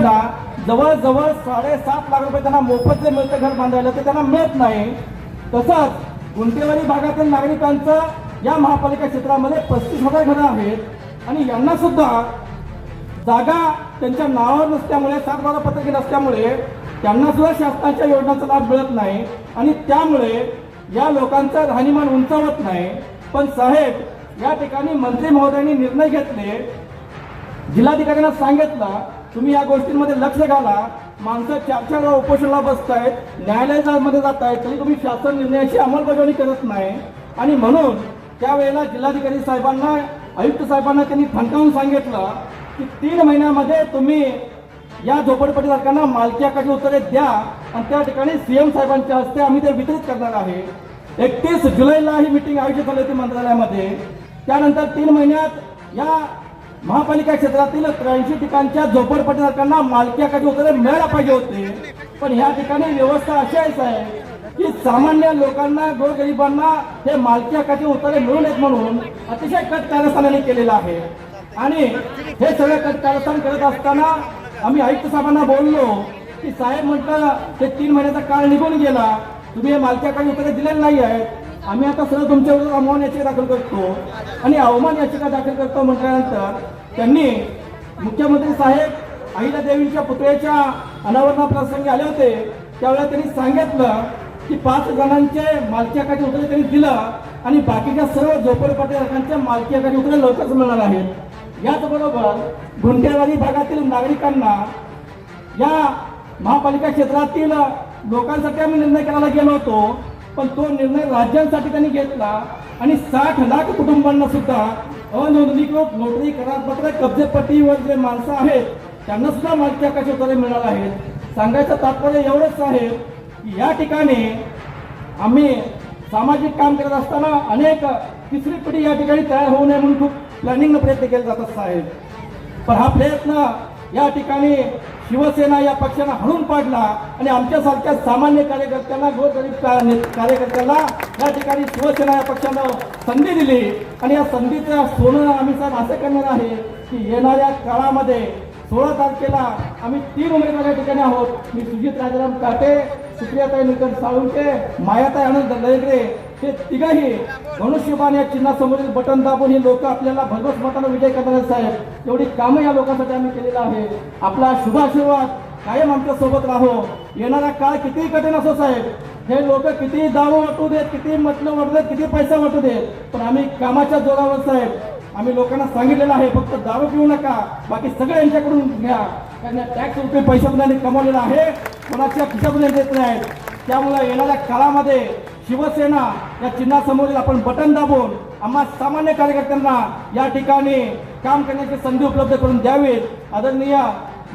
जवळजवळ 7.5 लाख रुपये त्यांना मोफत जे मिळतं घर बांधायला ते त्यांना मिळत नाही। तसंच गुंटेवाडी भागातील नागरिकांचं या महापालिका क्षेत्रामध्ये 35,000 घरं आहेत आणि यांना सुद्धा जागा त्यांच्या नावावर नसल्यामुळे 7/12 पत्रके नसल्यामुळे त्यांना सुद्धा शासनाच्या योजनांचा लाभ मिळत नाही आणि त्यामुळे या लोकांचं राहणीमान उंचावत नाही। पण साहेब या ठिकाणी मंत्री महोदयांनी निर्णय घेतले, जिल्हाधिकाऱ्यांना सांगितलं तुम्ही या गोष्टींमध्ये लक्ष घाला। माणसं 4-4 वेळा उपोषणाला बसतायत, न्यायालयामध्ये जात आहेत, तरी तुम्ही शासन निर्णयाची अंमलबजावणी करत नाही आणि म्हणून त्यावेळेला जिल्हाधिकारी साहेबांना आयुक्त साहेबांना त्यांनी ठणकावून सांगितलं की 3 महिन्यामध्ये तुम्ही या झोपडपट्टीधारकांना मालकी हक्काची उत्तरे द्या आणि त्या ठिकाणी सीएम साहेबांच्या हस्ते आम्ही ते वितरित करणार आहे। 31 जुलैला ही मीटिंग आयोजित झाली होती मंत्रालयामध्ये। त्यानंतर 3 महिन्यात या महापालिका क्षेत्रातील 83 ठिकाणच्या झोपडपट्टीधारकांना मालकी हक्काची उत्तरे मिळायला पाहिजे होते, पण ह्या ठिकाणी व्यवस्था अशी आहे की सामान्य लोकांना गोरगरिबांना हे मालकी हक्काची उत्तरे मिळू नयेत म्हणून अतिशय कट कारस्थानाने केलेलं आहे। आणि हे सगळं कट कारस्थान करत असताना आम्ही आयुक्त साहेबांना बोललो की साहेब म्हटलं ते 3 महिन्याचा काळ निघून गेला, तुम्ही हे मालकी हक्काची उत्तरे दिलेली नाही आहेत, आम्ही आता सरळ तुमच्यावर अवमान याचिका दाखल करतो आणि अवमान याचिका दाखल करतो म्हटल्यानंतर त्यांनी मुख्यमंत्री साहेब अहिल्यादेवींच्या पुतळ्याच्या अनावरणा प्रसंगी आले होते, त्यावेळेला त्यांनी सांगितलं की 5 जणांचे मालकी हक्काची उत्तरे त्यांनी दिलं आणि बाकीच्या सर्व झोपडपट्टीधारकांच्या मालकी हक्काची उत्तरे लवकरच मिळणार आहेत। याचबरोबर गुंटेवाडी भागातील नागरिकांना या महापालिका क्षेत्रातील लोकांसाठी आम्ही निर्णय करायला गेलो होतो, पण तो निर्णय राज्यांसाठी त्यांनी घेतला आणि 60 लाख कुटुंबांना सुद्धा अनोंदणीकृत नोटरी करारपत्र कब्जेपट्टीवर जे माणसं आहेत त्यांना सुद्धा मालकी हक्काची उत्तरे मिळणार आहेत। सांगायचं तात्पर्य एवढंच आहे की या ठिकाणी आम्ही सामाजिक काम करत असताना अनेक तिसरी पिढी या ठिकाणी तयार होऊ नये म्हणून खूप प्लॅनिंगनं प्रयत्न केले जातात साहेब, पण हा प्रयत्न या ठिकाणी शिवसेना या पक्षानं हाणून पाडला आणि आमच्यासारख्या सामान्य कार्यकर्त्यांना गोरगरीब कार्यकर्त्यांना या ठिकाणी शिवसेना या पक्षानं संधी दिली आणि या संधीचं सोनं आम्ही साहेब असं करणार आहे की येणाऱ्या काळामध्ये 16 तारखेला आम्ही 3 उमेदवार या ठिकाणी आहोत। मी सुजित राजाराम काटे, सुप्रियाताई निकन साळुंके, मायाताई आनंद लयगरे हे तिघही धनुष्यबाण या चिन्हासमोरील बटन दाबून ही लोक आपल्याला भरघोस मताने विजय करणार साहेब। एवढी कामं या लोकांसाठी आम्ही केलेलं आहे। आपला शुभाशीर्वाद कायम आमच्या सोबत राहो। येणारा काळ कितीही कठीण असो साहेब, हे लोक किती दारू वाटू देत, किती म्हटलं वाटू देत, किती पैसा वाटू देत, पण आम्ही कामाच्या जोरावर साहेब आम्ही लोकांना सांगितलेलं आहे फक्त दारू पिऊ नका, बाकी सगळं यांच्याकडून घ्या। त्यांना टॅक्स रुपये पैशातून कमवलेला आहे, कोणाच्या खिशातून देत नाहीत। त्यामुळे येणाऱ्या काळामध्ये शिवसेना या चिन्हासमोरील आपण बटन दाबून आम्हा सामान्य कार्यकर्त्यांना या ठिकाणी काम करण्याची संधी उपलब्ध करून द्यावीत। आदरणीय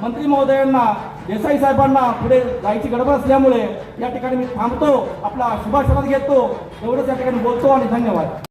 मंत्री महोदयांना, देसाई साहेबांना पुढे जायची गडबड असल्यामुळे या ठिकाणी मी थांबतो, आपला शुभाशीर्वाद घेतो, एवढंच या ठिकाणी बोलतो आणि धन्यवाद।